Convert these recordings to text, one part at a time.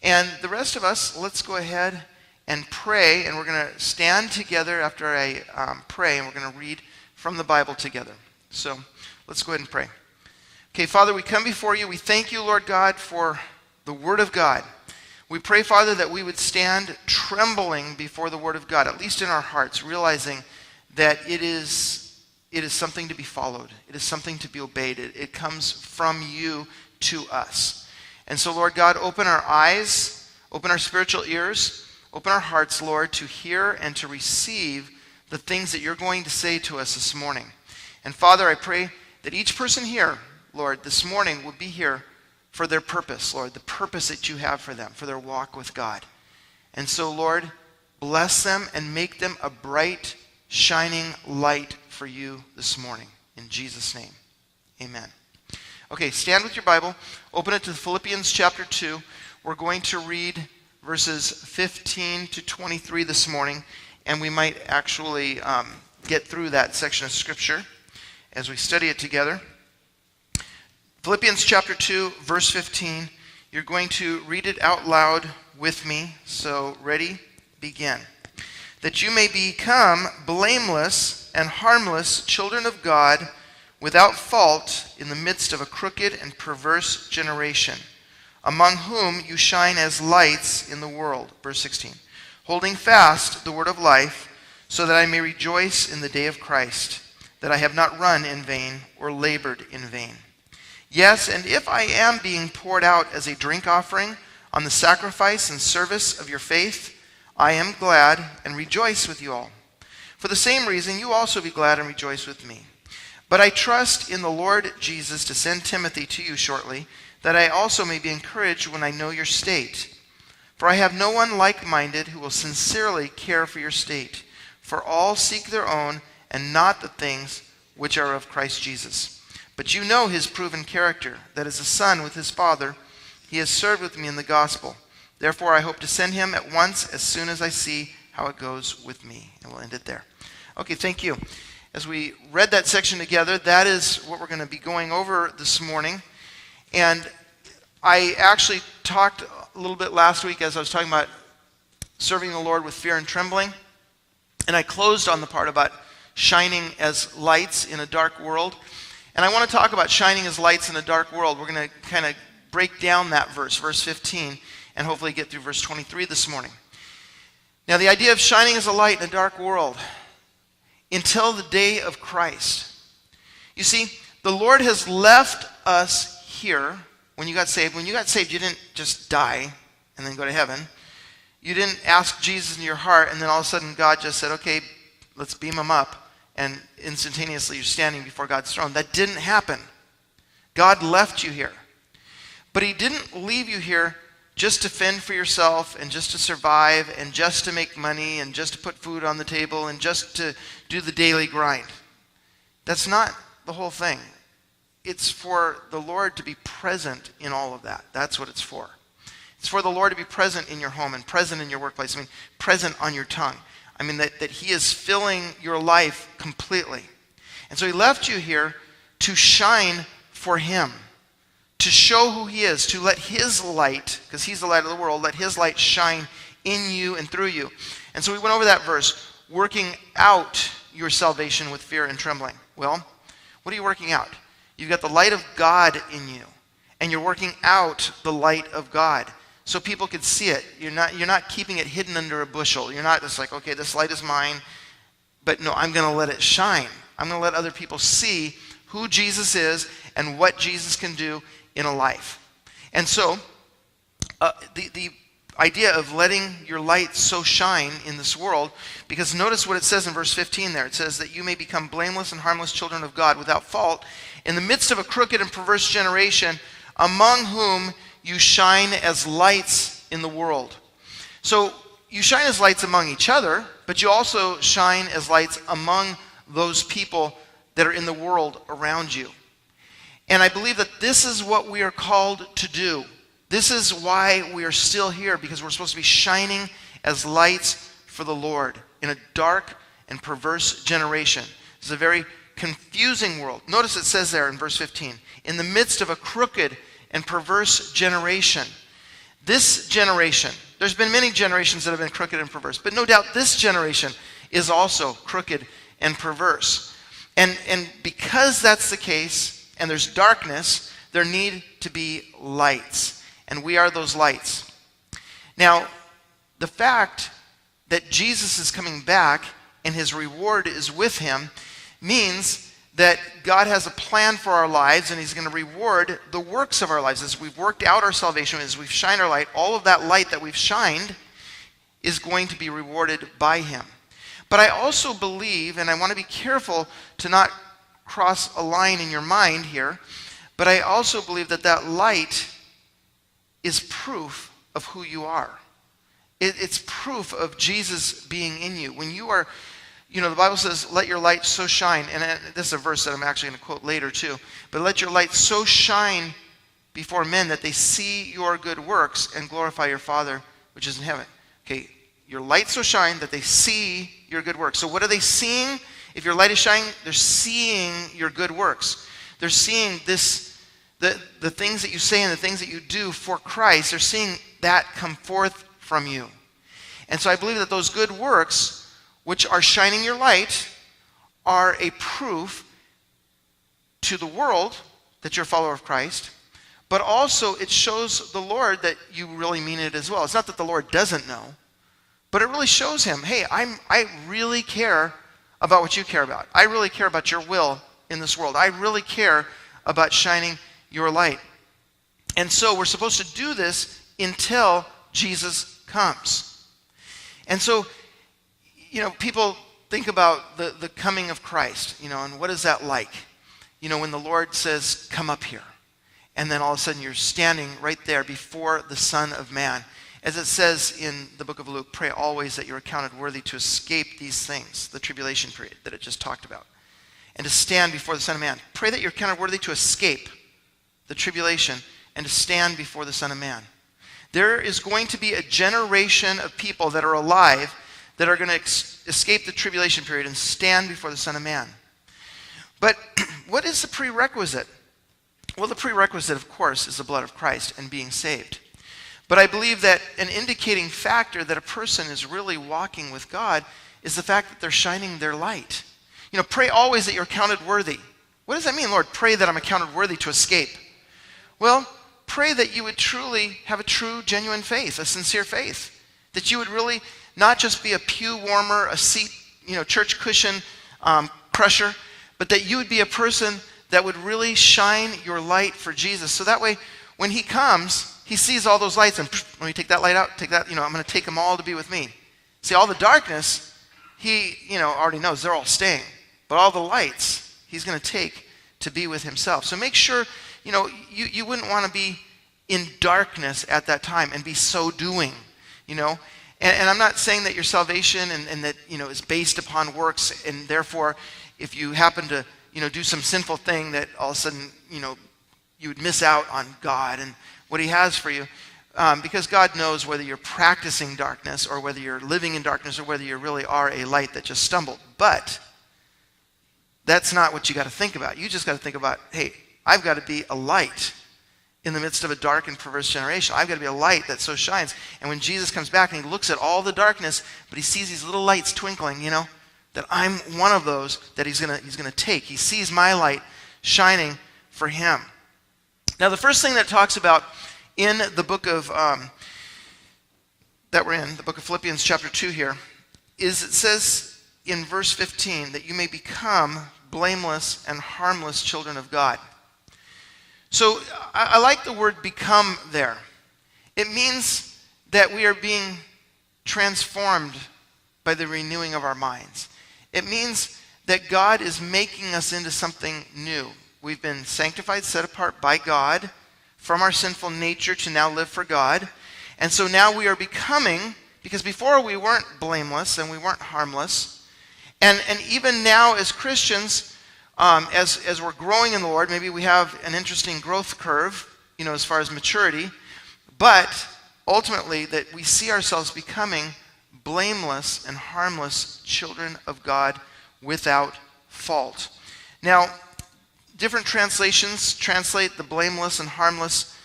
And the rest of us, let's go ahead and pray, and we're going to stand together after I pray, and we're going to read from the Bible together. So let's go ahead and pray. Okay, Father, we come before you. We thank you, Lord God, for the Word of God. We pray, Father, that we would stand trembling before the Word of God, at least in our hearts, realizing that it is something to be followed. It is something to be obeyed. It comes from you to us. And so, Lord God, open our eyes, open our spiritual ears, open our hearts, Lord, to hear and to receive the things that you're going to say to us this morning. And Father, I pray that each person here, Lord, this morning would be here for their purpose, Lord, the purpose that you have for them, for their walk with God. And so, Lord, bless them and make them a bright, shining light for you this morning. In Jesus' name, amen. Okay, stand with your Bible. Open it to Philippians chapter 2. We're going to read verses 15 to 23 this morning, and we might actually get through that section of Scripture as we study it together. Philippians chapter 2, verse 15. You're going to read it out loud with me. So, ready? Begin. That you may become blameless and harmless children of God, without fault in the midst of a crooked and perverse generation, among whom you shine as lights in the world. Verse 16. Holding fast the word of life, so that I may rejoice in the day of Christ, that I have not run in vain or labored in vain. Yes, and if I am being poured out as a drink offering on the sacrifice and service of your faith, I am glad and rejoice with you all. For the same reason, you also be glad and rejoice with me. But I trust in the Lord Jesus to send Timothy to you shortly, that I also may be encouraged when I know your state. For I have no one like-minded who will sincerely care for your state. For all seek their own, and not the things which are of Christ Jesus. But you know his proven character, that as a son with his father, he has served with me in the gospel. Therefore I hope to send him at once as soon as I see how it goes with me. And we'll end it there. Okay, thank you. As we read that section together, that is what we're going to be going over this morning. And I actually talked a little bit last week as I was talking about serving the Lord with fear and trembling. And I closed on the part about shining as lights in a dark world. And I want to talk about shining as lights in a dark world. We're going to kind of break down that verse 15, and hopefully get through verse 23 this morning. Now, the idea of shining as a light in a dark world until the day of Christ. You see, the Lord has left us here when you got saved. When you got saved, you didn't just die and then go to heaven. You didn't ask Jesus in your heart, and then all of a sudden God just said, okay, let's beam him up. And instantaneously you're standing before God's throne. That didn't happen. God left you here. But he didn't leave you here just to fend for yourself and just to survive and just to make money and just to put food on the table and just to do the daily grind. That's not the whole thing. It's for the Lord to be present in all of that. That's what it's for. It's for the Lord to be present in your home and present in your workplace. Present on your tongue. That he is filling your life completely. And so he left you here to shine for him, to show who he is, to let his light, because he's the light of the world, let his light shine in you and through you. And so we went over that verse, working out your salvation with fear and trembling. Well, what are you working out? You've got the light of God in you, and you're working out the light of God. So people could see it. You're not keeping it hidden under a bushel. You're not just like, okay, this light is mine, but no, I'm going to let it shine. I'm going to let other people see who Jesus is and what Jesus can do in a life. And so the idea of letting your light so shine in this world, because notice what it says in verse 15 there. It says that you may become blameless and harmless children of God without fault in the midst of a crooked and perverse generation, among whom you shine as lights in the world. So you shine as lights among each other, but you also shine as lights among those people that are in the world around you. And I believe that this is what we are called to do. This is why we are still here, because we're supposed to be shining as lights for the Lord in a dark and perverse generation. It's a very confusing world. Notice it says there in verse 15, in the midst of a crooked and perverse generation. this generation, there's been many generations that have been crooked and perverse, but no doubt this generation is also crooked and perverse. And because that's the case, and there's darkness, there need to be lights. And we are those lights. Now, the fact that Jesus is coming back and his reward is with him means that God has a plan for our lives, and he's going to reward the works of our lives. As we've worked out our salvation, as we've shined our light, all of that light that we've shined is going to be rewarded by him. But I also believe, and I want to be careful to not cross a line in your mind here, but I also believe that that light is proof of who you are. It's proof of Jesus being in you. When you are, the Bible says, let your light so shine, and this is a verse that I'm actually going to quote later too, but let your light so shine before men that they see your good works and glorify your Father which is in heaven. Okay, your light so shine that they see your good works. So what are they seeing? If your light is shining, they're seeing your good works. They're seeing this, the things that you say and the things that you do for Christ, they're seeing that come forth from you. And so I believe that those good works, which are shining your light, are a proof to the world that you're a follower of Christ, but also it shows the Lord that you really mean it as well. It's not that the Lord doesn't know, but it really shows him, hey, I really care about what you care about. I really care about your will in this world. I really care about shining your light. And so we're supposed to do this until Jesus comes. And so, people think about the coming of Christ, and what is that like? When the Lord says, come up here, and then all of a sudden you're standing right there before the Son of Man. As it says in the book of Luke, pray always that you're accounted worthy to escape these things, the tribulation period that it just talked about, and to stand before the Son of Man. Pray that you're accounted worthy to escape the tribulation and to stand before the Son of Man. There is going to be a generation of people that are alive that are going to escape the tribulation period and stand before the Son of Man. But what is the prerequisite? Well, the prerequisite, of course, is the blood of Christ and being saved. But I believe that an indicating factor that a person is really walking with God is the fact that they're shining their light. Pray always that you're counted worthy. What does that mean, Lord? Pray that I'm accounted worthy to escape. Well, pray that you would truly have a true, genuine faith, a sincere faith. That you would really not just be a pew warmer, a seat, church cushion crusher, but that you would be a person that would really shine your light for Jesus. So that way, when he comes, he sees all those lights and, let me take that light out, take that, I'm going to take them all to be with me. See, all the darkness, he, already knows they're all staying. But all the lights, he's going to take to be with himself. So make sure, you wouldn't want to be in darkness at that time and be so doing, And I'm not saying that your salvation and that, is based upon works, and therefore, if you happen to, do some sinful thing, that all of a sudden, you would miss out on God and what he has for you. Because God knows whether you're practicing darkness or whether you're living in darkness or whether you really are a light that just stumbled. But that's not what you got to think about. You just got to think about, hey, I've got to be a light in the midst of a dark and perverse generation. I've got to be a light that so shines. And when Jesus comes back and he looks at all the darkness, but he sees these little lights twinkling, that I'm one of those that he's gonna take. He sees my light shining for him. Now, the first thing that talks about in the book of that we're in, the book of Philippians chapter 2 here, is it says in verse 15 that you may become blameless and harmless children of God. So I like the word become there. It means that we are being transformed by the renewing of our minds. It means that God is making us into something new. We've been sanctified, set apart by God from our sinful nature to now live for God. And so now we are becoming, because before we weren't blameless and we weren't harmless. And even now as Christians, as we're growing in the Lord, maybe we have an interesting growth curve, as far as maturity. But ultimately that we see ourselves becoming blameless and harmless children of God without fault. Now, different translations translate the blameless and harmless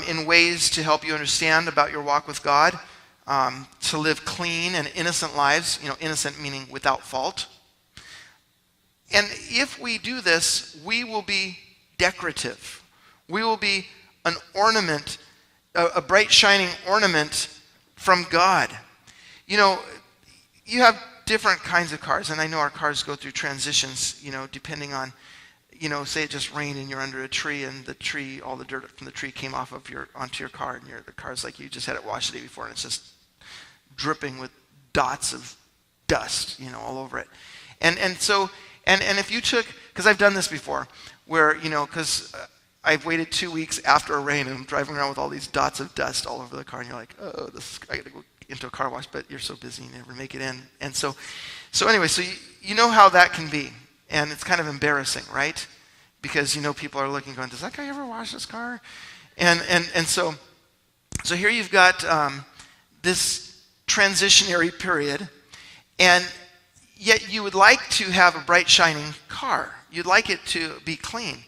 in ways to help you understand about your walk with God, to live clean and innocent lives, innocent meaning without fault. And if we do this, we will be decorative. We will be an ornament, a bright shining ornament from God. You have different kinds of cars, and I know our cars go through transitions, depending on, say it just rained and you're under a tree and all the dirt from the tree came off of onto your car, and the car's like you just had it washed the day before and it's just dripping with dots of dust, all over it. And so if you took, because I've done this before, where, because I've waited 2 weeks after a rain and I'm driving around with all these dots of dust all over the car, and you're like, oh, I got to go into a car wash, but you're so busy you never make it in. And so anyway, so you know how that can be, and it's kind of embarrassing, right? Because people are looking, going, does that guy ever wash his car? And so here you've got this transitionary period, and yet you would like to have a bright shining car. You'd like it to be clean,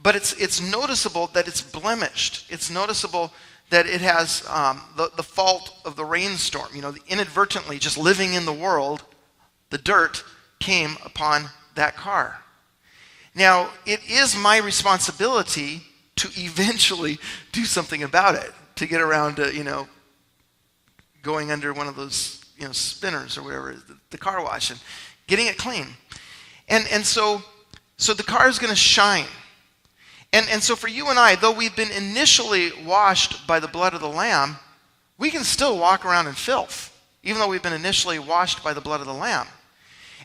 but it's noticeable that it's blemished. It's noticeable that it has the fault of the rainstorm. Inadvertently, just living in the world, the dirt came upon that car. Now, it is my responsibility to eventually do something about it, to get around to, going under one of those, spinners or whatever, the car wash, and getting it clean. And so the car is going to shine. And so for you and I, though we've been initially washed by the blood of the Lamb, we can still walk around in filth, even though we've been initially washed by the blood of the Lamb.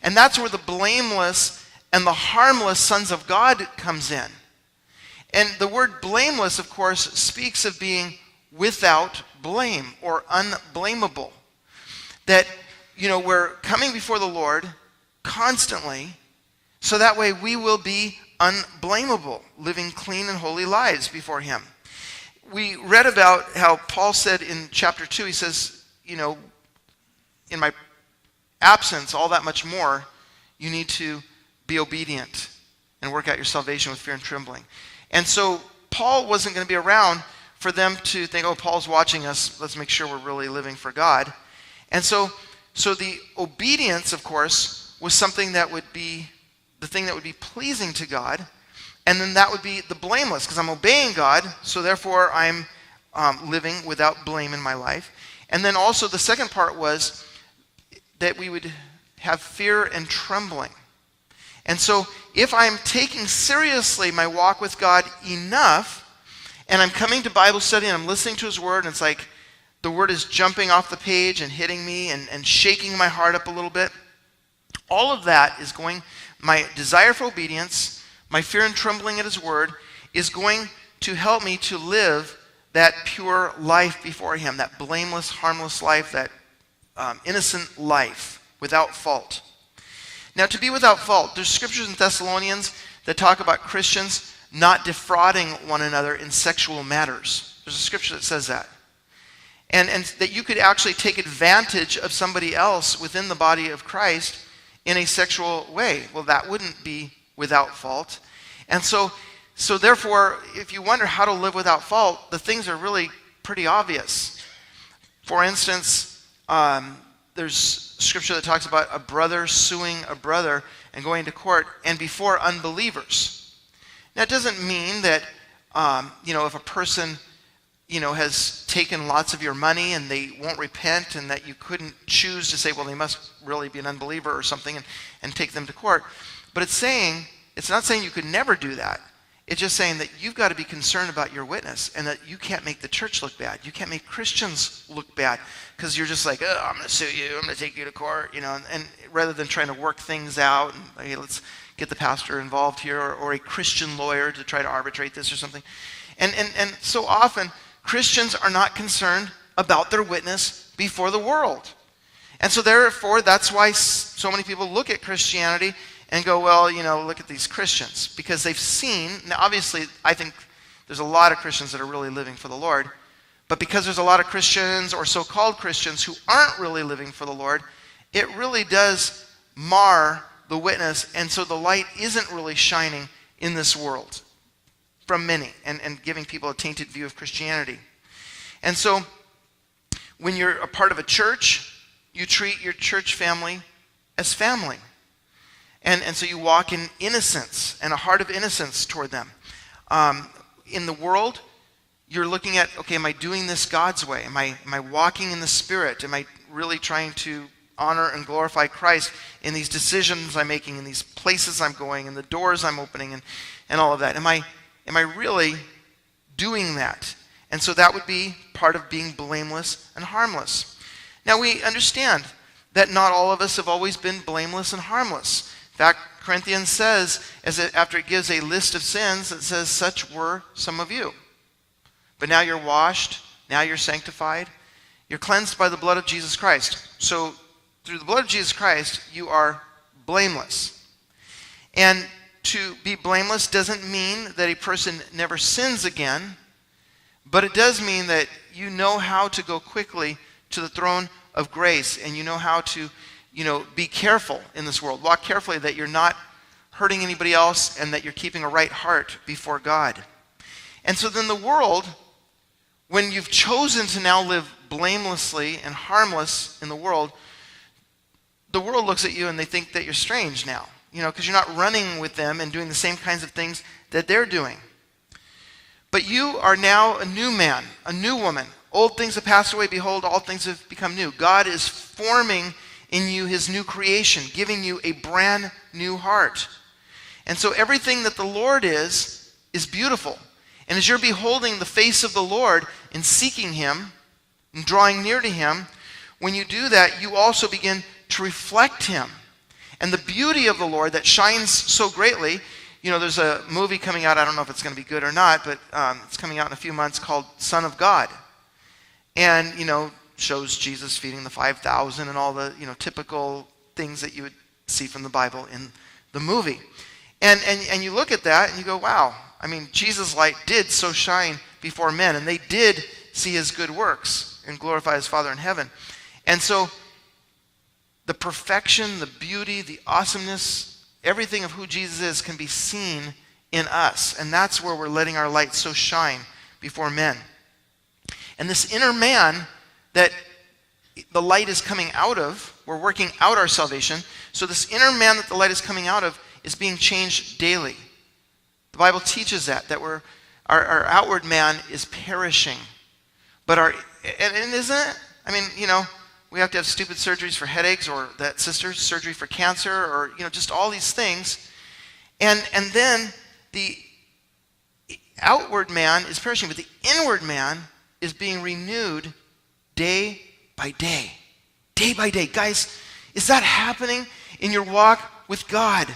And that's where the blameless and the harmless sons of God comes in. And the word blameless, of course, speaks of being without blame or unblameable. That, we're coming before the Lord constantly, so that way we will be unblameable, living clean and holy lives before Him. We read about how Paul said in chapter 2, he says, in my absence, all that much more, you need to be obedient and work out your salvation with fear and trembling. And so Paul wasn't going to be around for them to think, oh, Paul's watching us, let's make sure we're really living for God. And so the obedience, of course, was something that would be the thing that would be pleasing to God. And then that would be the blameless, because I'm obeying God, so therefore I'm living without blame in my life. And then also the second part was that we would have fear and trembling. And so if I'm taking seriously my walk with God enough, and I'm coming to Bible study and I'm listening to His Word, and it's like the Word is jumping off the page and hitting me and shaking my heart up a little bit, all of that is going, my desire for obedience, my fear and trembling at His Word, is going to help me to live that pure life before Him, that blameless, harmless life, that innocent life without fault. Now, to be without fault, there's scriptures in Thessalonians that talk about Christians not defrauding one another in sexual matters. There's a scripture that says that. And that you could actually take advantage of somebody else within the body of Christ in a sexual way. Well, that wouldn't be without fault. And so therefore, if you wonder how to live without fault, the things are really pretty obvious. For instance, there's scripture that talks about a brother suing a brother and going to court, and before unbelievers. Now, it doesn't mean that, if a person, has taken lots of your money and they won't repent, and that you couldn't choose to say, well, they must really be an unbeliever or something, and take them to court. But it's not saying you could never do that. It's just saying that you've got to be concerned about your witness, and that you can't make the church look bad. You can't make Christians look bad, because you're just like, oh, I'm going to sue you, I'm going to take you to court, and rather than trying to work things out, and hey, let's get the pastor involved here, or a Christian lawyer to try to arbitrate this or something. And so often, Christians are not concerned about their witness before the world. And so therefore, that's why so many people look at Christianity and go, well, look at these Christians. Because they've seen, now obviously, I think there's a lot of Christians that are really living for the Lord. But because there's a lot of Christians or so-called Christians who aren't really living for the Lord, it really does mar the witness. And so the light isn't really shining in this world. from many and giving people a tainted view of Christianity. And so when you're a part of a church, you treat your church family as family. And so you walk in innocence and a heart of innocence toward them. In the world, you're looking at, okay, am I doing this God's way? Am I walking in the Spirit? Am I really trying to honor and glorify Christ in these decisions I'm making, in these places I'm going, in the doors I'm opening, and all of that? Am I really doing that? And so that would be part of being blameless and harmless. Now we understand that not all of us have always been blameless and harmless. In fact, Corinthians says, after it gives a list of sins, it says, such were some of you. But now you're washed, now you're sanctified, you're cleansed by the blood of Jesus Christ. So through the blood of Jesus Christ, you are blameless. And to be blameless doesn't mean that a person never sins again, but it does mean that you know how to go quickly to the throne of grace, and you know how to, be careful in this world. Walk carefully that you're not hurting anybody else and that you're keeping a right heart before God. And so then the world, when you've chosen to now live blamelessly and harmless in the world looks at you and they think that you're strange now, because you're not running with them and doing the same kinds of things that they're doing. But you are now a new man, a new woman. Old things have passed away. Behold, all things have become new. God is forming in you his new creation, giving you a brand new heart. And so everything that the Lord is beautiful. And as you're beholding the face of the Lord and seeking him and drawing near to him, when you do that, you also begin to reflect him. And the beauty of the Lord that shines so greatly, there's a movie coming out, I don't know if it's going to be good or not, but it's coming out in a few months called Son of God. And, shows Jesus feeding the 5,000 and all the, typical things that you would see from the Bible in the movie. And you look at that and you go, wow, Jesus' light did so shine before men, and they did see his good works and glorify his Father in heaven. And so the perfection, the beauty, the awesomeness, everything of who Jesus is can be seen in us. And that's where we're letting our light so shine before men. And this inner man that the light is coming out of, we're working out our salvation. So this inner man that the light is coming out of is being changed daily. The Bible teaches that our outward man is perishing. But and isn't it? We have to have stupid surgeries for headaches, or that sister's surgery for cancer, or, just all these things. And then the outward man is perishing, but the inward man is being renewed day by day. Day by day. Guys, is that happening in your walk with God?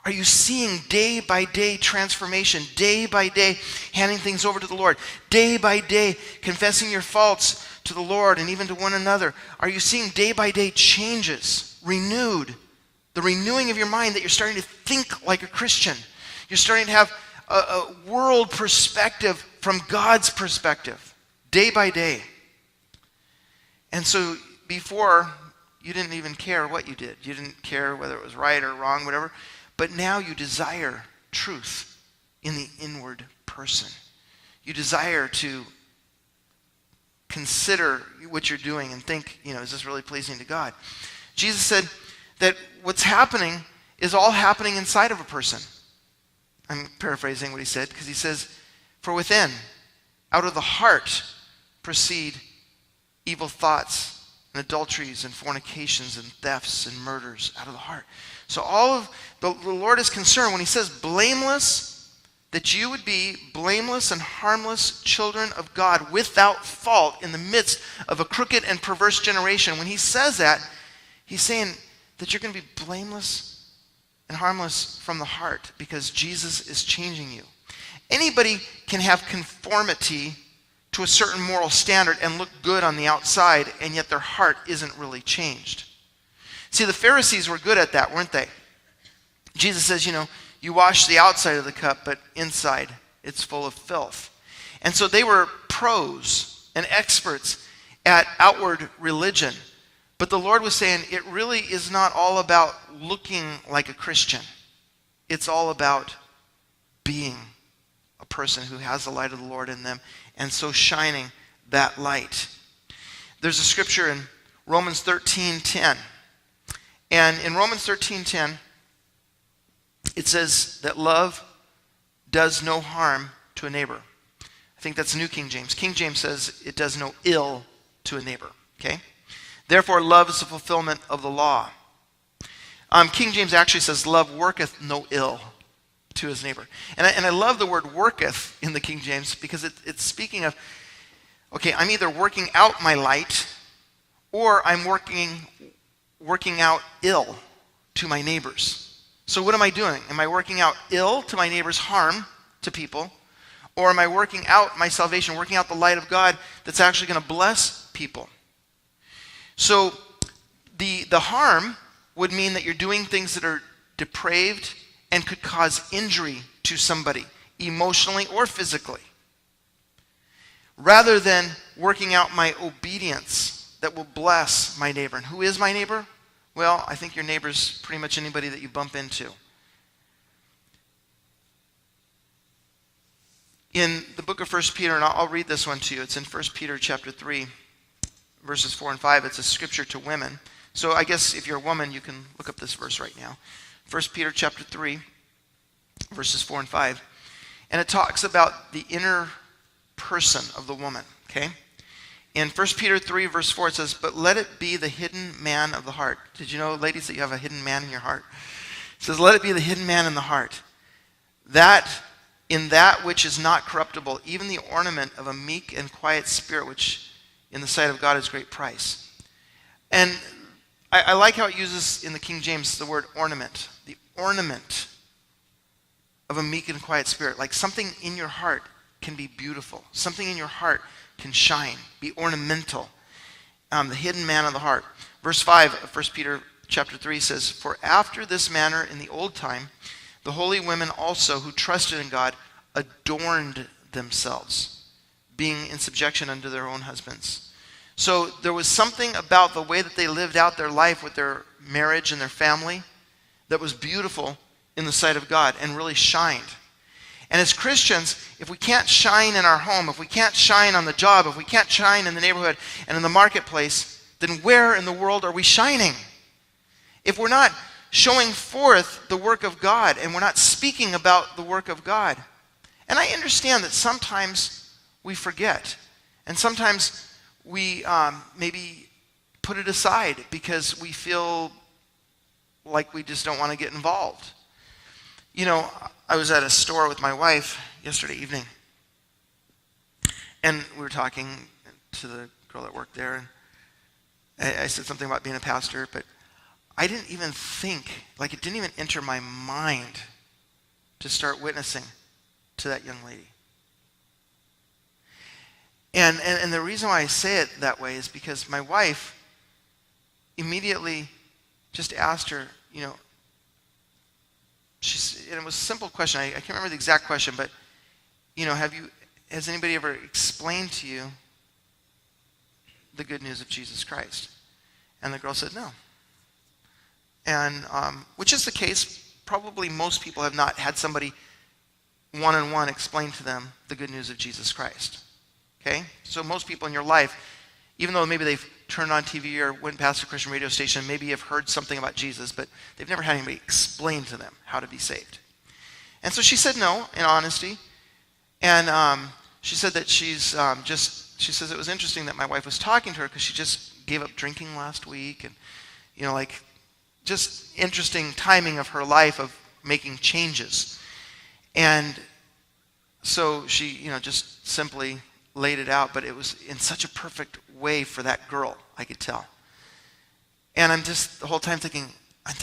Are you seeing day by day transformation? Day by day handing things over to the Lord? Day by day confessing your faults to the Lord and even to one another? Are you seeing day by day changes? Renewed. The renewing of your mind, that you're starting to think like a Christian. You're starting to have a world perspective from God's perspective. Day by day. And so before, you didn't even care what you did. You didn't care whether it was right or wrong, whatever. But now you desire truth in the inward person. You desire to consider what you're doing and think, is this really pleasing to God? Jesus said that what's happening is all happening inside of a person. I'm paraphrasing what he said, because he says, for within, out of the heart, proceed evil thoughts and adulteries and fornications and thefts and murders out of the heart. So all of the Lord is concerned when he says blameless, that you would be blameless and harmless children of God without fault in the midst of a crooked and perverse generation. When he says that, he's saying that you're going to be blameless and harmless from the heart because Jesus is changing you. Anybody can have conformity to a certain moral standard and look good on the outside, and yet their heart isn't really changed. See, the Pharisees were good at that, weren't they? Jesus says, you wash the outside of the cup, but inside it's full of filth. And so they were pros and experts at outward religion. But the Lord was saying it really is not all about looking like a Christian. It's all about being a person who has the light of the Lord in them, and so shining that light. There's a scripture in Romans 13:10. And in Romans 13:10, it says that love does no harm to a neighbor. I think that's New King James. King James says it does no ill to a neighbor. Okay? Therefore, love is the fulfillment of the law. King James actually says, love worketh no ill to his neighbor. And I love the word worketh in the King James because it's speaking of, okay, I'm either working out my light or I'm working out ill to my neighbors. So what am I doing? Am I working out ill to my neighbor's harm to people? Or am I working out my salvation, working out the light of God that's actually going to bless people? So the harm would mean that you're doing things that are depraved and could cause injury to somebody, emotionally or physically. Rather than working out my obedience that will bless my neighbor. And who is my neighbor? Well, I think your neighbor's pretty much anybody that you bump into. In the book of 1 Peter, and I'll read this one to you. It's in 1 Peter chapter 3, verses 4 and 5. It's a scripture to women. So I guess if you're a woman, you can look up this verse right now. 1 Peter chapter 3, verses 4 and 5. And it talks about the inner person of the woman, okay? In 1 Peter 3, verse 4, it says, but let it be the hidden man of the heart. Did you know, ladies, that you have a hidden man in your heart? It says, let it be the hidden man in the heart. That in that which is not corruptible, even the ornament of a meek and quiet spirit, which in the sight of God is great price. And I like how it uses in the King James the word ornament. The ornament of a meek and quiet spirit. Like something in your heart can be beautiful. Something in your heart can shine, be ornamental. The hidden man of the heart. Verse 5 of 1 Peter chapter 3 says, for after this manner in the old time, the holy women also who trusted in God adorned themselves, being in subjection unto their own husbands. So there was something about the way that they lived out their life with their marriage and their family that was beautiful in the sight of God and really shined. And as Christians, if we can't shine in our home, if we can't shine on the job, if we can't shine in the neighborhood and in the marketplace, then where in the world are we shining? If we're not showing forth the work of God and we're not speaking about the work of God. And I understand that sometimes we forget. And sometimes we maybe put it aside because we feel like we just don't want to get involved. You know, I was at a store with my wife yesterday evening, and we were talking to the girl that worked there, and I said something about being a pastor, but I didn't even think, like it didn't even enter my mind to start witnessing to that young lady. And the reason why I say it that way is because my wife immediately just asked her, you know, and it was a simple question. I can't remember the exact question, but, you know, has anybody ever explained to you the good news of Jesus Christ? And the girl said no. And which is the case. Probably most people have not had somebody one-on-one explain to them the good news of Jesus Christ. Okay? So most people in your life, even though maybe they've turned on TV or went past a Christian radio station, maybe have heard something about Jesus, but they've never had anybody explain to them how to be saved. And so she said no, in honesty. And she said that she says it was interesting that my wife was talking to her because she just gave up drinking last week. And, you know, like, just interesting timing of her life of making changes. And so she, you know, just simply laid it out, but it was in such a perfect way for that girl, I could tell. And I'm just the whole time thinking, I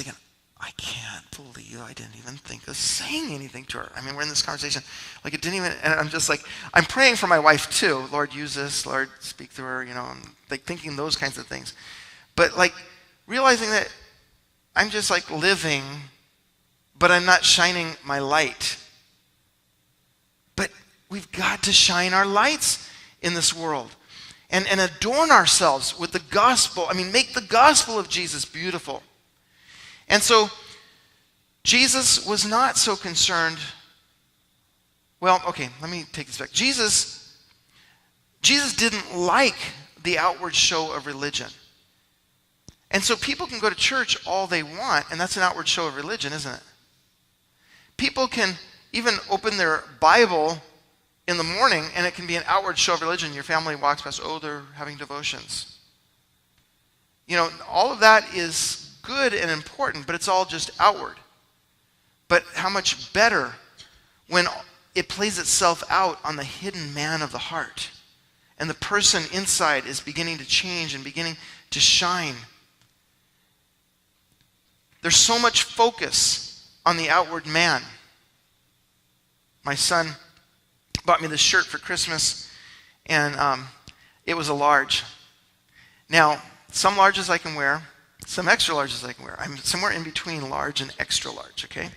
can't believe I didn't even think of saying anything to her. I mean, we're in this conversation, like it didn't even, and I'm just like, I'm praying for my wife too. Lord, use this. Lord, speak through her, you know, and like thinking those kinds of things. But like realizing that I'm just like living, but I'm not shining my light. But we've got to shine our lights in this world and adorn ourselves with the gospel. I mean, make the gospel of Jesus beautiful. And so Jesus was not so concerned Well, okay, let me take this back. Jesus didn't like the outward show of religion. And so people can go to church all they want, and that's an outward show of religion, isn't it? People can even open their Bible in the morning, and it can be an outward show of religion. Your family walks past, oh, they're having devotions. All of that is good and important, but it's all just outward. But how much better when it plays itself out on the hidden man of the heart, and the person inside is beginning to change and beginning to shine. There's so much focus on the outward man. My son bought me this shirt for Christmas, and it was a large. Now, some larges I can wear, some extra larges I can wear. I'm somewhere in between large and extra large, okay?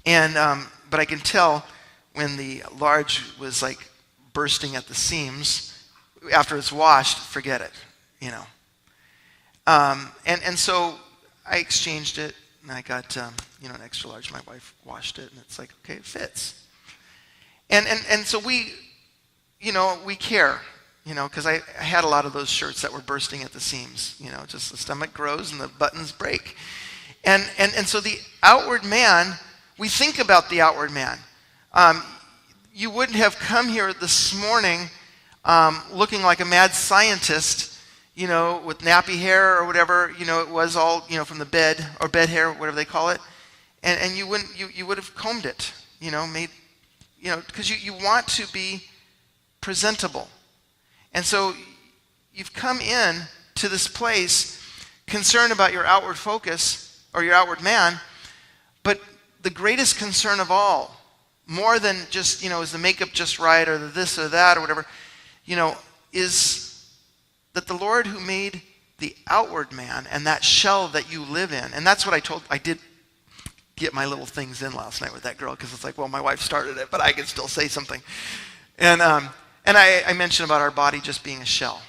And but I can tell when the large was like bursting at the seams. After it's washed, forget it, And so I exchanged it, and I got an extra large. My wife washed it, and it's like, okay, it fits. And so we care, because I had a lot of those shirts that were bursting at the seams. Just the stomach grows and the buttons break. And so the outward man, we think about the outward man. You wouldn't have come here this morning looking like a mad scientist, with nappy hair or whatever, it was all, from the bed, or bed hair, whatever they call it. And you would have combed it, made, because you want to be presentable. And so you've come in to this place concerned about your outward focus or your outward man, but the greatest concern of all, more than just, is the makeup just right or the this or that or whatever, is that the Lord who made the outward man and that shell that you live in, and that's what I did get my little things in last night with that girl, because it's like, well, my wife started it, but I can still say something. And I mentioned about our body just being a shell,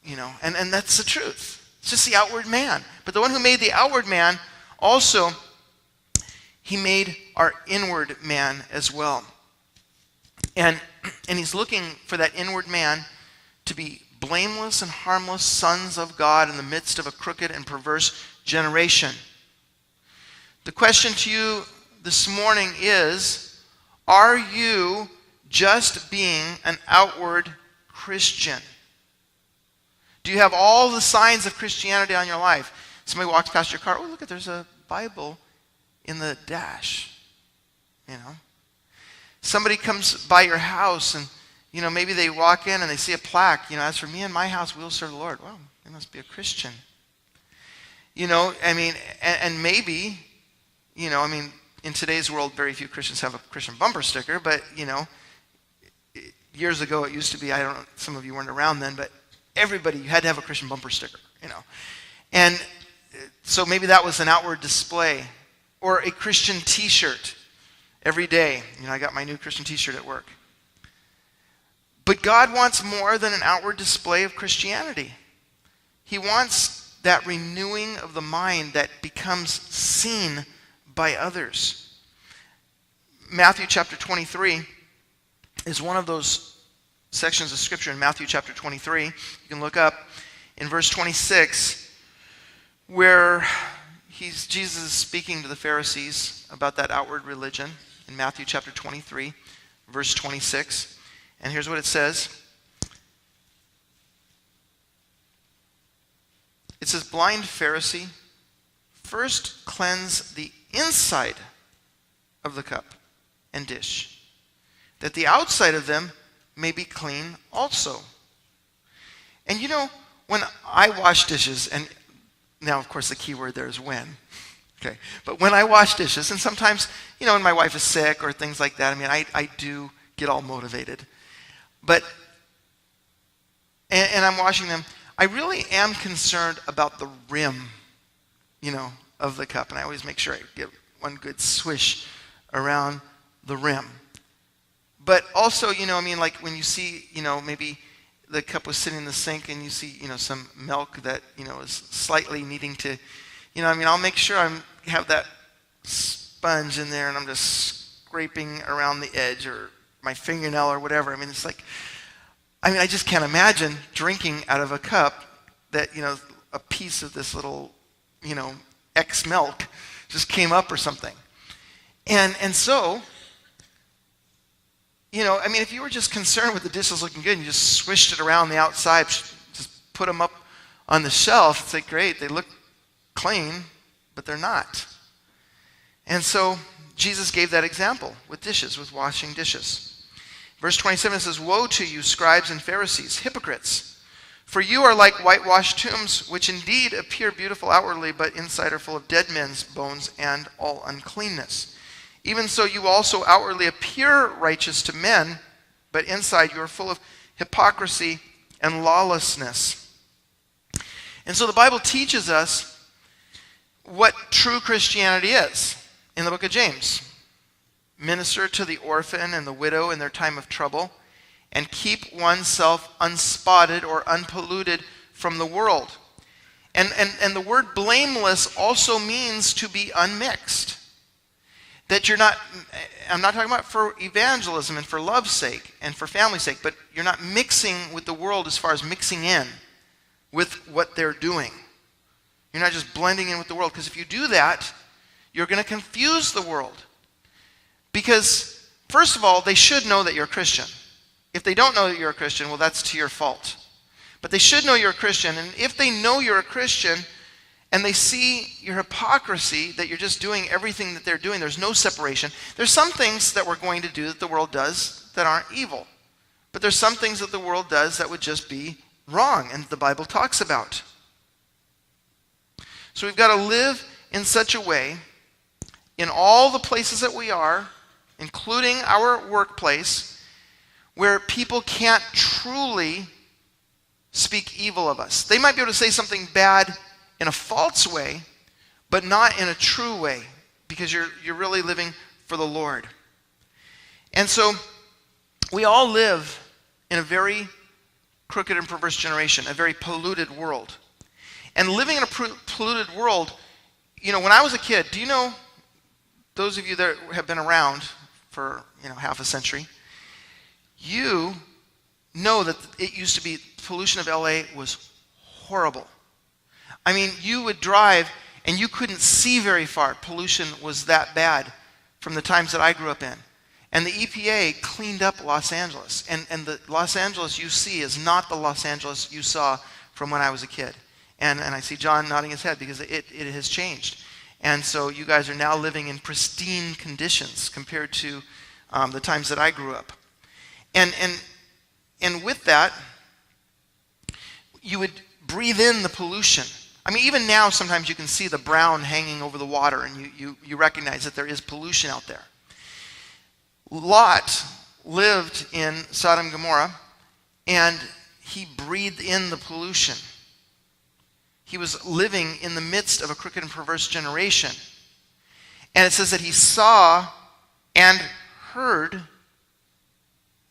and that's the truth. It's just the outward man. But the one who made the outward man also, he made our inward man as well. And he's looking for that inward man to be blameless and harmless sons of God in the midst of a crooked and perverse generation. The question to you this morning is, are you just being an outward Christian? Do you have all the signs of Christianity on your life? Somebody walks past your car, oh, look, there's a Bible in the dash, Somebody comes by your house and, maybe they walk in and they see a plaque, as for me and my house, we'll serve the Lord. Well, they must be a Christian. And maybe, in today's world, very few Christians have a Christian bumper sticker, but, years ago it used to be, I don't know, some of you weren't around then, but everybody, you had to have a Christian bumper sticker, And so maybe that was an outward display. Or a Christian t-shirt every day. I got my new Christian t-shirt at work. But God wants more than an outward display of Christianity. He wants that renewing of the mind that becomes seen by others. Matthew chapter 23 is one of those sections of Scripture in Matthew chapter 23. You can look up in verse 26 where Jesus is speaking to the Pharisees about that outward religion in Matthew chapter 23, verse 26. And here's what it says. It says, blind Pharisee, first cleanse the inside of the cup and dish, that the outside of them may be clean also. And when I wash dishes, and now, of course, the key word there is when. Okay, but when I wash dishes, and sometimes, when my wife is sick or things like that, I do get all motivated. But, and I'm washing them, I really am concerned about the rim, of the cup. And I always make sure I get one good swish around the rim. But also, like when you see, maybe the cup was sitting in the sink and you see, some milk that, is slightly needing to, I'll make sure I have that sponge in there and I'm just scraping around the edge or my fingernail or whatever. I mean, it's like, I just can't imagine drinking out of a cup that, a piece of this little, X milk just came up or something. And so, if you were just concerned with the dishes looking good and you just swished it around the outside, just put them up on the shelf, it's like, great, they look clean, but they're not. And so Jesus gave that example with dishes, with washing dishes. Verse 27 says, "Woe to you, scribes and Pharisees, hypocrites! For you are like whitewashed tombs, which indeed appear beautiful outwardly, but inside are full of dead men's bones and all uncleanness. Even so you also outwardly appear righteous to men, but inside you are full of hypocrisy and lawlessness." And so the Bible teaches us what true Christianity is in the book of James. Minister to the orphan and the widow in their time of trouble, and keep oneself unspotted or unpolluted from the world. And the word blameless also means to be unmixed. That you're not, I'm not talking about for evangelism and for love's sake and for family's sake, but you're not mixing with the world as far as mixing in with what they're doing. You're not just blending in with the world, because if you do that, you're going to confuse the world. Because, first of all, they should know that you're a Christian. If they don't know that you're a Christian, well, that's to your fault. But they should know you're a Christian, and if they know you're a Christian and they see your hypocrisy, that you're just doing everything that they're doing, there's no separation. There's some things that we're going to do that the world does that aren't evil. But there's some things that the world does that would just be wrong, and the Bible talks about. So we've got to live in such a way, in all the places that we are, including our workplace, where people can't truly speak evil of us. They might be able to say something bad in a false way, but not in a true way, because you're really living for the Lord. And so we all live in a very crooked and perverse generation, a very polluted world. And living in a polluted world, when I was a kid, do you know, those of you that have been around for half a century, you know that it used to be, pollution of LA was horrible. I mean, you would drive and you couldn't see very far. Pollution was that bad from the times that I grew up in. And the EPA cleaned up Los Angeles. And the Los Angeles you see is not the Los Angeles you saw from when I was a kid. And I see John nodding his head because it has changed. And so you guys are now living in pristine conditions compared to the times that I grew up. And with that, you would breathe in the pollution. I mean, even now, sometimes you can see the brown hanging over the water, and you recognize that there is pollution out there. Lot lived in Sodom and Gomorrah, and he breathed in the pollution. He was living in the midst of a crooked and perverse generation. And it says that he saw and heard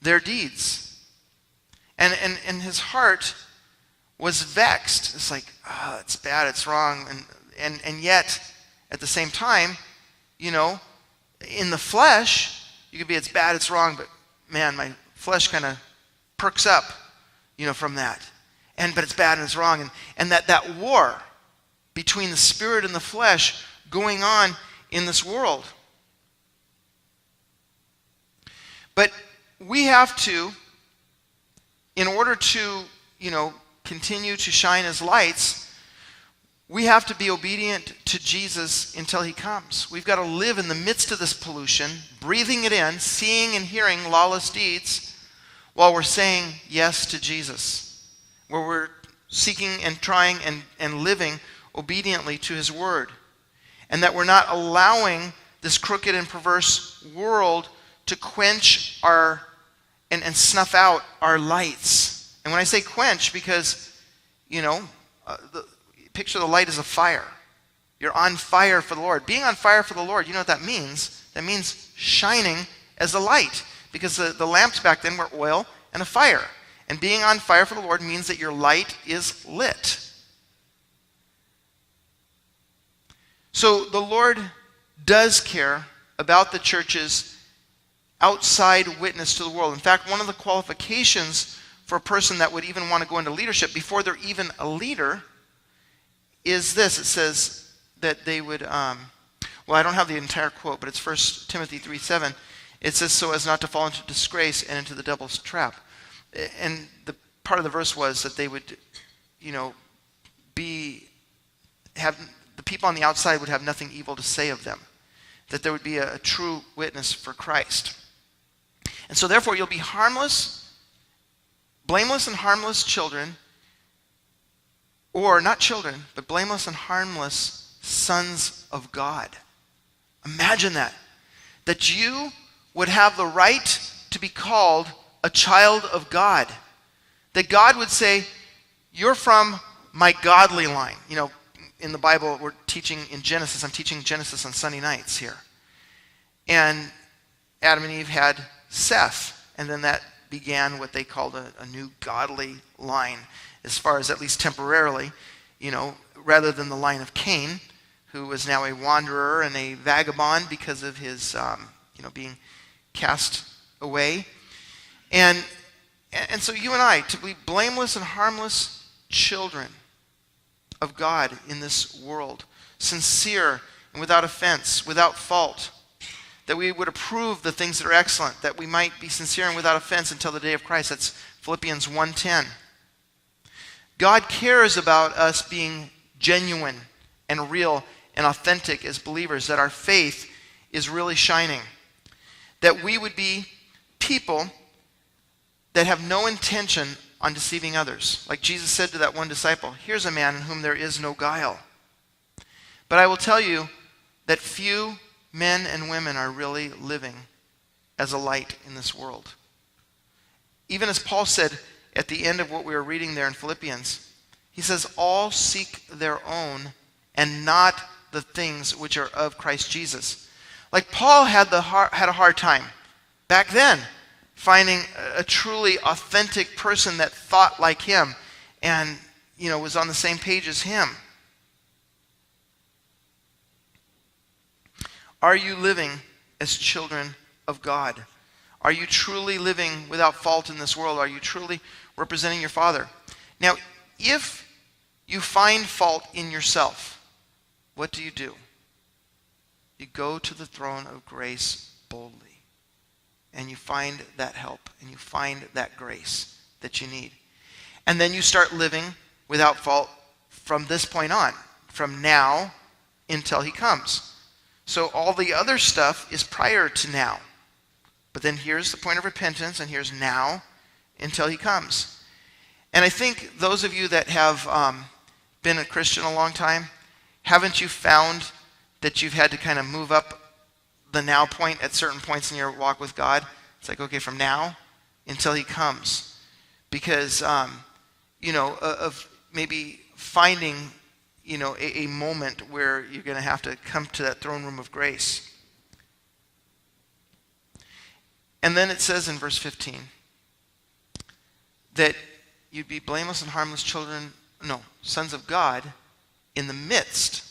their deeds. And his heart was vexed. It's like, oh, it's bad, it's wrong. And yet, at the same time, in the flesh, you could be, it's bad, it's wrong, but man, my flesh kind of perks up, from that. But it's bad and it's wrong. And that war between the spirit and the flesh going on in this world. But we have to, in order to, continue to shine as lights, we have to be obedient to Jesus until he comes. We've got to live in the midst of this pollution, breathing it in, seeing and hearing lawless deeds, while we're saying yes to Jesus, where we're seeking and trying and living obediently to his word, and that we're not allowing this crooked and perverse world to quench our and snuff out our lights. And when I say quench, because, picture the light as a fire. You're on fire for the Lord. Being on fire for the Lord, you know what that means? That means shining as a light. Because the lamps back then were oil and a fire. And being on fire for the Lord means that your light is lit. So the Lord does care about the church's outside witness to the world. In fact, one of the qualifications for a person that would even want to go into leadership before they're even a leader is this. It says that they would, well, I don't have the entire quote, but it's 1 Timothy 3:7. It says, so as not to fall into disgrace and into the devil's trap. And the part of the verse was that they would, have the people on the outside would have nothing evil to say of them. That there would be a true witness for Christ. And so therefore you'll be blameless and harmless children, or not children, but blameless and harmless sons of God. Imagine that. That you would have the right to be called a child of God. That God would say, you're from my godly line. In the Bible, we're teaching in Genesis. I'm teaching Genesis on Sunday nights here. And Adam and Eve had Seth. And then that began what they called a new godly line, as far as at least temporarily, rather than the line of Cain, who was now a wanderer and a vagabond because of his, being cast away. And so you and I, to be blameless and harmless children of God in this world, sincere and without offense, without fault, that we would approve the things that are excellent, that we might be sincere and without offense until the day of Christ. That's Philippians 1:10. God cares about us being genuine and real and authentic as believers, that our faith is really shining, that we would be people that have no intention on deceiving others. Like Jesus said to that one disciple, here's a man in whom there is no guile. But I will tell you that few men and women are really living as a light in this world. Even as Paul said at the end of what we were reading there in Philippians, he says, all seek their own and not the things which are of Christ Jesus. Like Paul had a hard time back then finding a truly authentic person that thought like him and, was on the same page as him. Are you living as children of God? Are you truly living without fault in this world? Are you truly representing your Father? Now, if you find fault in yourself, what do? You go to the throne of grace boldly. And you find that help, and you find that grace that you need. And then you start living without fault from this point on, from now until he comes. So all the other stuff is prior to now. But then here's the point of repentance, and here's now until he comes. And I think those of you that have been a Christian a long time, haven't you found that you've had to kind of move up the now point at certain points in your walk with God? It's like, okay, from now until he comes. Because, of maybe finding, a moment where you're going to have to come to that throne room of grace. And then it says in verse 15 that you'd be blameless and harmless sons of God in the midst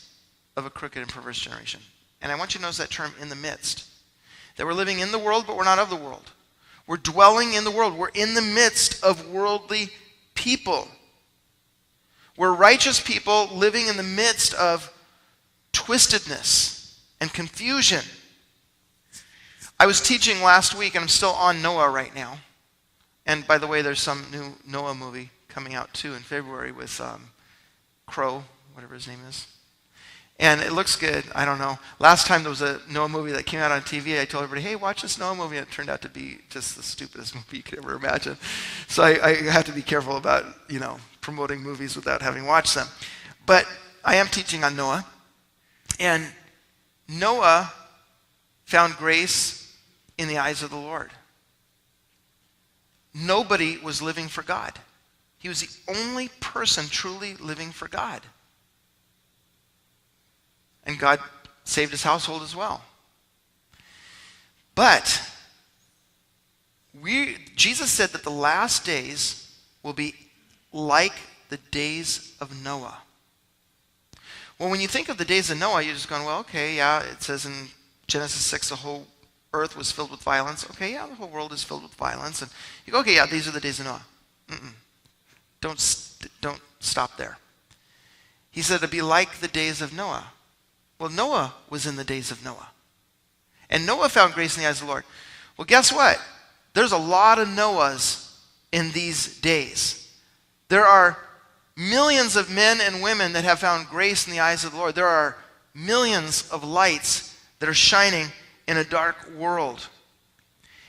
of a crooked and perverse generation. And I want you to notice that term, in the midst. That we're living in the world, but we're not of the world. We're dwelling in the world. We're in the midst of worldly people. We're righteous people living in the midst of twistedness and confusion. I was teaching last week, and I'm still on Noah right now. And by the way, there's some new Noah movie coming out too in February with Crow, whatever his name is. And it looks good. I don't know. Last time there was a Noah movie that came out on TV, I told everybody, hey, watch this Noah movie. And it turned out to be just the stupidest movie you could ever imagine. So I have to be careful about, promoting movies without having watched them. But I am teaching on Noah. And Noah found grace in the eyes of the Lord. Nobody was living for God. He was the only person truly living for God. And God saved his household as well. But Jesus said that the last days will be like the days of Noah. Well, when you think of the days of Noah, you're just going, well, okay, yeah, it says in Genesis 6 the whole earth was filled with violence. Okay, yeah, the whole world is filled with violence. And you go, okay, yeah, these are the days of Noah. Don't stop there. He said it'd be like the days of Noah. Well, Noah was in the days of Noah. And Noah found grace in the eyes of the Lord. Well, guess what? There's a lot of Noahs in these days. There are millions of men and women that have found grace in the eyes of the Lord. There are millions of lights that are shining in a dark world.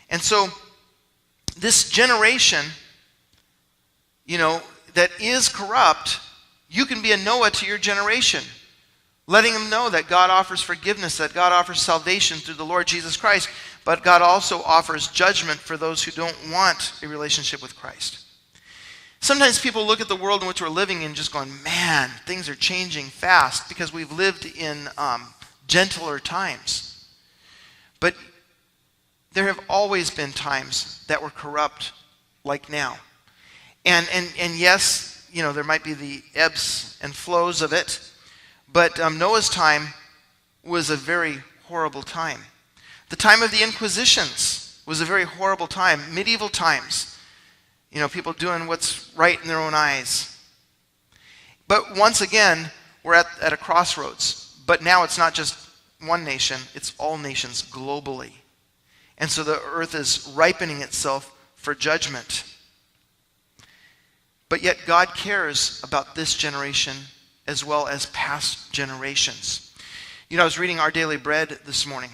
And so this generation, that is corrupt, you can be a Noah to your generation, letting them know that God offers forgiveness, that God offers salvation through the Lord Jesus Christ, but God also offers judgment for those who don't want a relationship with Christ. Sometimes people look at the world in which we're living in just going, man, things are changing fast because we've lived in gentler times. But there have always been times that were corrupt like now. And yes, there might be the ebbs and flows of it, but Noah's time was a very horrible time. The time of the Inquisitions was a very horrible time. Medieval times. People doing what's right in their own eyes. But once again, we're at a crossroads. But now it's not just one nation, it's all nations globally. And so the earth is ripening itself for judgment. But yet God cares about this generation as well as past generations. I was reading Our Daily Bread this morning,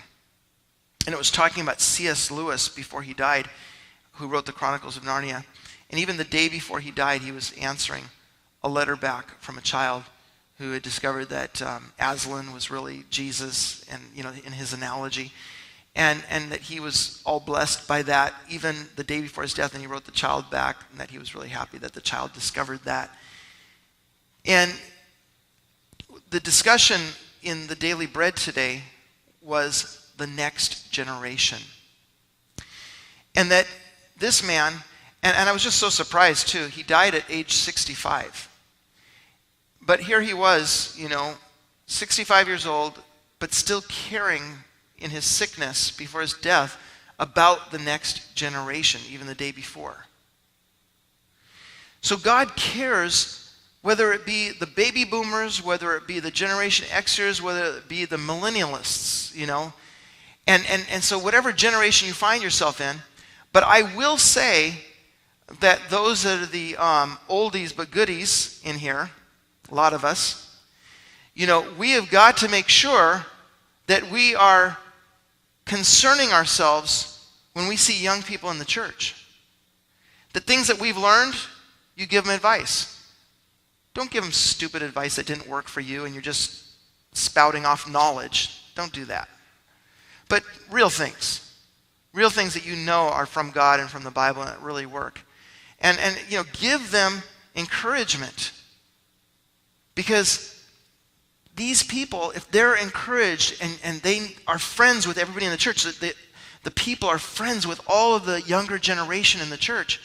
and it was talking about C.S. Lewis before he died, who wrote the Chronicles of Narnia. And even the day before he died, he was answering a letter back from a child who had discovered that Aslan was really Jesus, and in his analogy, and that he was all blessed by that, even the day before his death. And he wrote the child back, and that he was really happy that the child discovered that. And the discussion in the Daily Bread today was the next generation, and that this man. And I was just so surprised, too. He died at age 65. But here he was, 65 years old, but still caring in his sickness before his death about the next generation, even the day before. So God cares, whether it be the baby boomers, whether it be the Generation Xers, whether it be the millennialists, And so whatever generation you find yourself in, but I will say that those that are the oldies but goodies in here, a lot of us, we have got to make sure that we are concerning ourselves when we see young people in the church. The things that we've learned, you give them advice. Don't give them stupid advice that didn't work for you and you're just spouting off knowledge. Don't do that. But real things that are from God and from the Bible and that really work. And give them encouragement. Because these people, if they're encouraged and they are friends with everybody in the church, the people are friends with all of the younger generation in the church,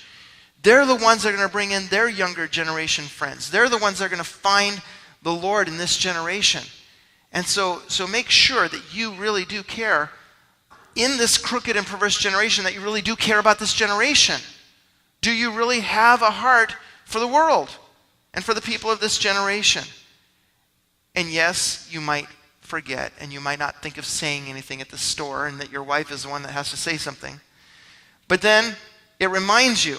they're the ones that are going to bring in their younger generation friends. They're the ones that are going to find the Lord in this generation. And so make sure that you really do care in this crooked and perverse generation, that you really do care about this generation. Do you really have a heart for the world and for the people of this generation? And yes, you might forget, and you might not think of saying anything at the store, and that your wife is the one that has to say something. But then it reminds you,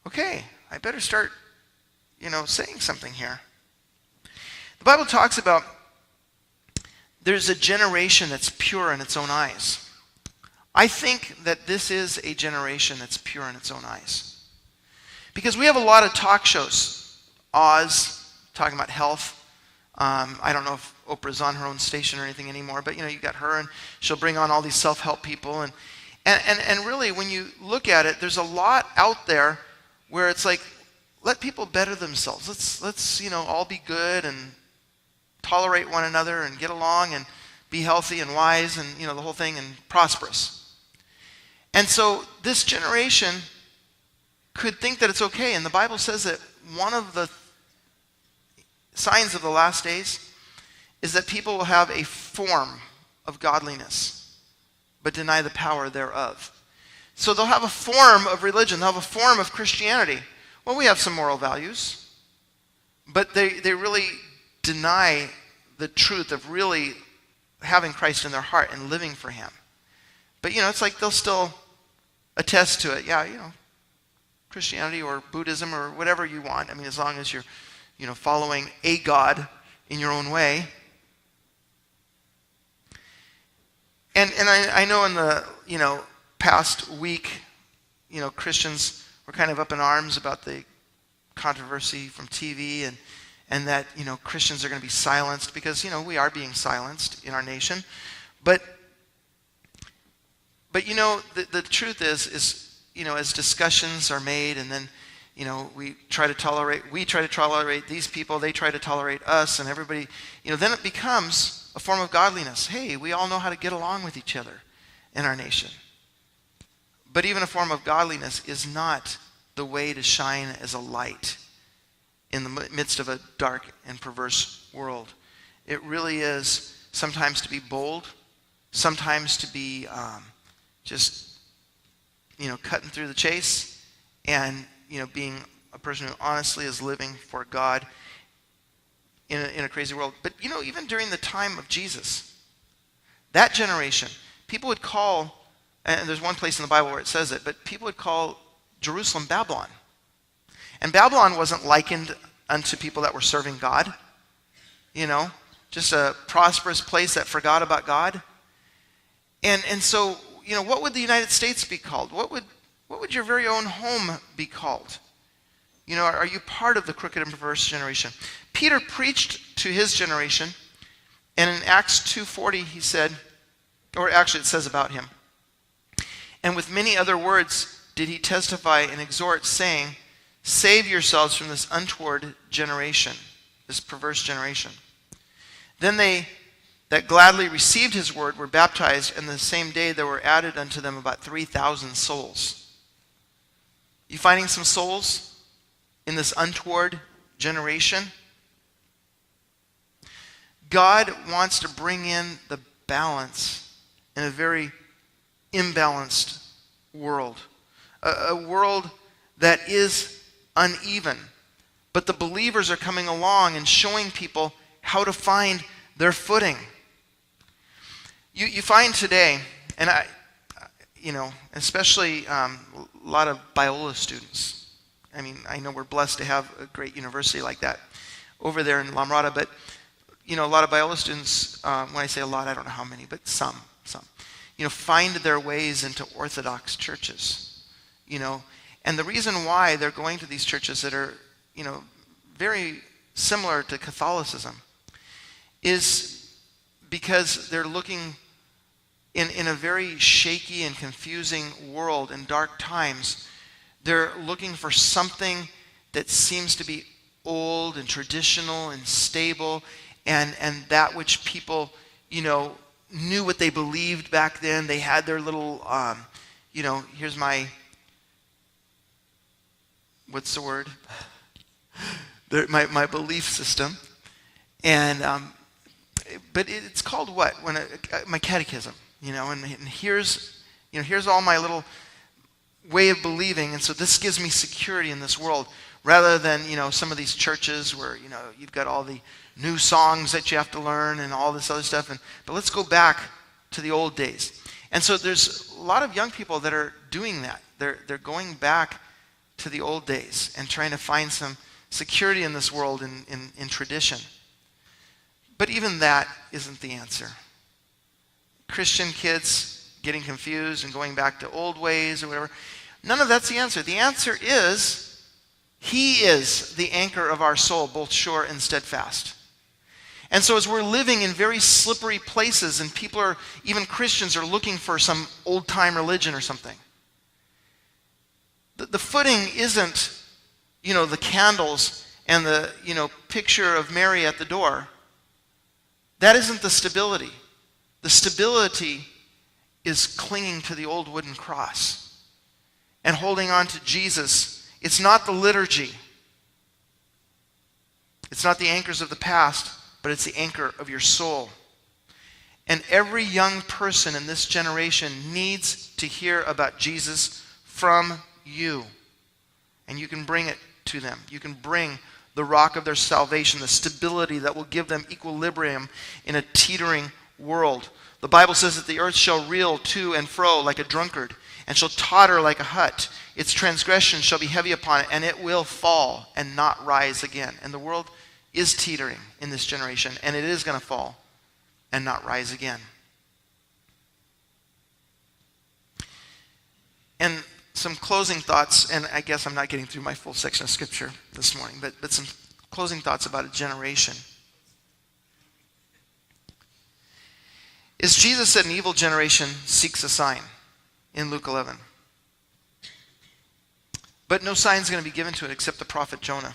okay, I better start, saying something here. The Bible talks about there's a generation that's pure in its own eyes. I think that this is a generation that's pure in its own eyes. Because we have a lot of talk shows. Oz, talking about health. I don't know if Oprah's on her own station or anything anymore, but you got her, and she'll bring on all these self-help people. And really, when you look at it, there's a lot out there where it's like, let people better themselves. Let's all be good and tolerate one another and get along and be healthy and wise and the whole thing and prosperous. And so this generation could think that it's okay. And the Bible says that one of the signs of the last days is that people will have a form of godliness, but deny the power thereof. So they'll have a form of religion. They'll have a form of Christianity. Well, we have some moral values, but they really deny the truth of really having Christ in their heart and living for him. But, it's like they'll still attest to it. Yeah, Christianity or Buddhism or whatever you want. I mean, as long as you're, following a God in your own way. And I know in the, past week, Christians were kind of up in arms about the controversy from TV and that, Christians are going to be silenced because, we are being silenced in our nation. But the truth is, as discussions are made and then, we try to tolerate these people, they try to tolerate us, and everybody, then it becomes a form of godliness. Hey, we all know how to get along with each other in our nation. But even a form of godliness is not the way to shine as a light in the midst of a dark and perverse world. It really is sometimes to be bold, sometimes to be just, cutting through the chase and, being a person who honestly is living for God in a crazy world. But, even during the time of Jesus, that generation, people would call, and there's one place in the Bible where it says it, but people would call Jerusalem Babylon. And Babylon wasn't likened unto people that were serving God, just a prosperous place that forgot about God. And so, what would the United States be called? What would your very own home be called? Are you part of the crooked and perverse generation? Peter preached to his generation, and in Acts 2:40 he said, or actually it says about him, and with many other words did he testify and exhort, saying, save yourselves from this untoward generation, this perverse generation. Then they that gladly received his word were baptized, and the same day there were added unto them about 3,000 souls. You finding some souls in this untoward generation? God wants to bring in the balance in a very imbalanced world. A world that is uneven. But the believers are coming along and showing people how to find their footing. You find today, and especially a lot of Biola students. I mean, I know we're blessed to have a great university like that over there in La Mirada, but a lot of Biola students, when I say a lot, I don't know how many, but some, find their ways into Orthodox churches, and the reason why they're going to these churches that are, very similar to Catholicism is because they're looking in a very shaky and confusing world in dark times. They're looking for something that seems to be old and traditional and stable and that which people, knew what they believed back then. They had their little, here's my, what's the word? My belief system. And, but it's called what? My catechism, and here's all my little way of believing. And so this gives me security in this world rather than, some of these churches where, you've got all the new songs that you have to learn and all this other stuff. But let's go back to the old days. And so there's a lot of young people that are doing that. They're going back to the old days and trying to find some security in this world in tradition. But even that isn't the answer. Christian kids getting confused and going back to old ways or whatever, none of that's the answer. The answer is, He is the anchor of our soul, both sure and steadfast. And so as we're living in very slippery places and people are, even Christians are looking for some old-time religion or something, the footing isn't, the candles and the, picture of Mary at the door. That isn't the stability. The stability is clinging to the old wooden cross and holding on to Jesus. It's not the liturgy. It's not the anchors of the past, but it's the anchor of your soul. And every young person in this generation needs to hear about Jesus from you. And you can bring it to them. You can bring the rock of their salvation, the stability that will give them equilibrium in a teetering world. The Bible says that the earth shall reel to and fro like a drunkard, and shall totter like a hut. Its transgression shall be heavy upon it, and it will fall and not rise again. And the world is teetering in this generation, and it is going to fall and not rise again. And some closing thoughts, and I guess I'm not getting through my full section of Scripture this morning, but some closing thoughts about a generation. Is Jesus said an evil generation seeks a sign in Luke 11. But no sign is going to be given to it except the prophet Jonah.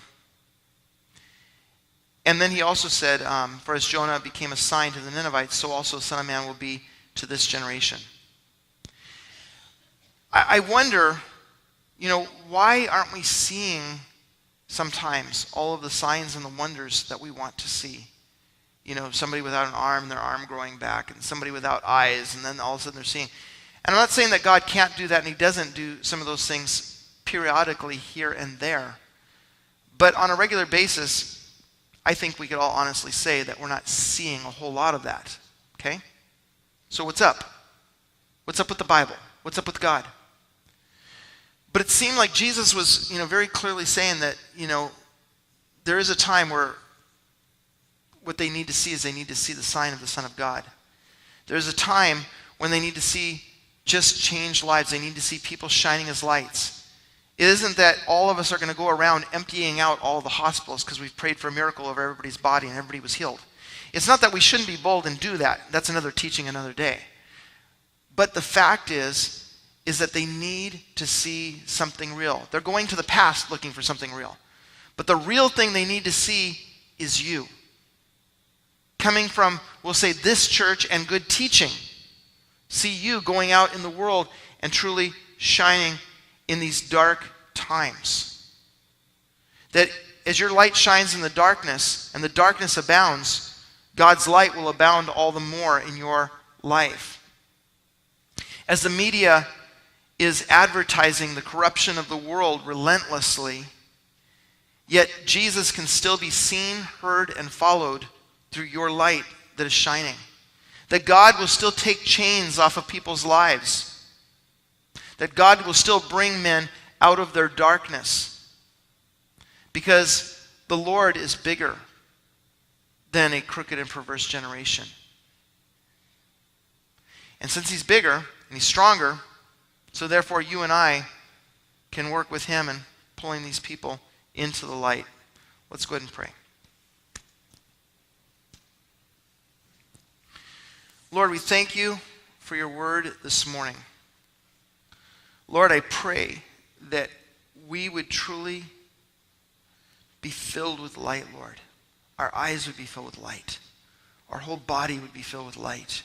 And then he also said, for as Jonah became a sign to the Ninevites, so also the Son of Man will be to this generation. I wonder, why aren't we seeing sometimes all of the signs and the wonders that we want to see? Somebody without an arm, their arm growing back, and somebody without eyes, and then all of a sudden they're seeing. And I'm not saying that God can't do that, and he doesn't do some of those things periodically here and there. But on a regular basis, I think we could all honestly say that we're not seeing a whole lot of that. Okay? So what's up? What's up with the Bible? What's up with God? But it seemed like Jesus was, very clearly saying that, there is a time where what they need to see is they need to see the sign of the Son of God. There's a time when they need to see just changed lives. They need to see people shining as lights. It isn't that all of us are going to go around emptying out all the hospitals because we've prayed for a miracle over everybody's body and everybody was healed. It's not that we shouldn't be bold and do that. That's another teaching another day. But the fact is that they need to see something real. They're going to the past looking for something real. But the real thing they need to see is you. Coming from, we'll say, this church and good teaching. See you going out in the world and truly shining in these dark times. That as your light shines in the darkness and the darkness abounds, God's light will abound all the more in your life. As the media is advertising the corruption of the world relentlessly, yet Jesus can still be seen, heard, and followed through your light that is shining. That God will still take chains off of people's lives. That God will still bring men out of their darkness. Because the Lord is bigger than a crooked and perverse generation. And since he's bigger and he's stronger, so therefore you and I can work with him in pulling these people into the light. Let's go ahead and pray. Lord, we thank you for your word this morning. Lord, I pray that we would truly be filled with light, Lord. Our eyes would be filled with light. Our whole body would be filled with light.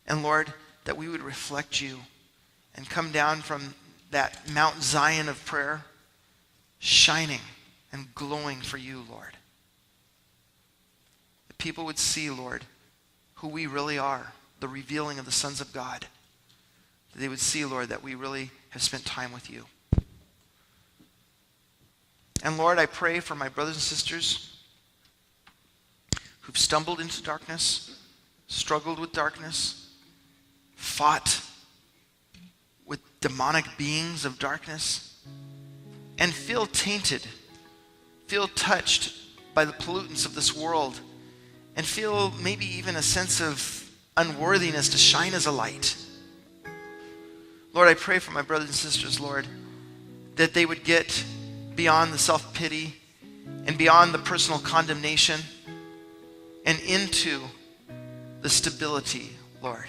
And Lord, that we would reflect you and come down from that Mount Zion of prayer, shining and glowing for you, Lord. That people would see, Lord, who we really are, the revealing of the sons of God. That they would see, Lord, that we really have spent time with you. And Lord, I pray for my brothers and sisters who've stumbled into darkness, struggled with darkness, fought with demonic beings of darkness, and feel tainted, feel touched by the pollutants of this world, and feel maybe even a sense of unworthiness to shine as a light. Lord, I pray for my brothers and sisters, Lord, that they would get beyond the self-pity and beyond the personal condemnation and into the stability, Lord,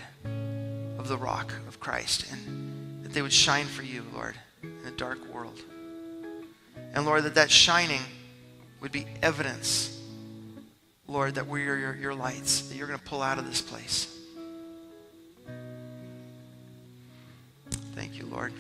of the rock of Christ, and that they would shine for you, Lord, in a dark world. And Lord, that shining would be evidence, Lord, that we're your lights, that you're going to pull out of this place. Thank you, Lord.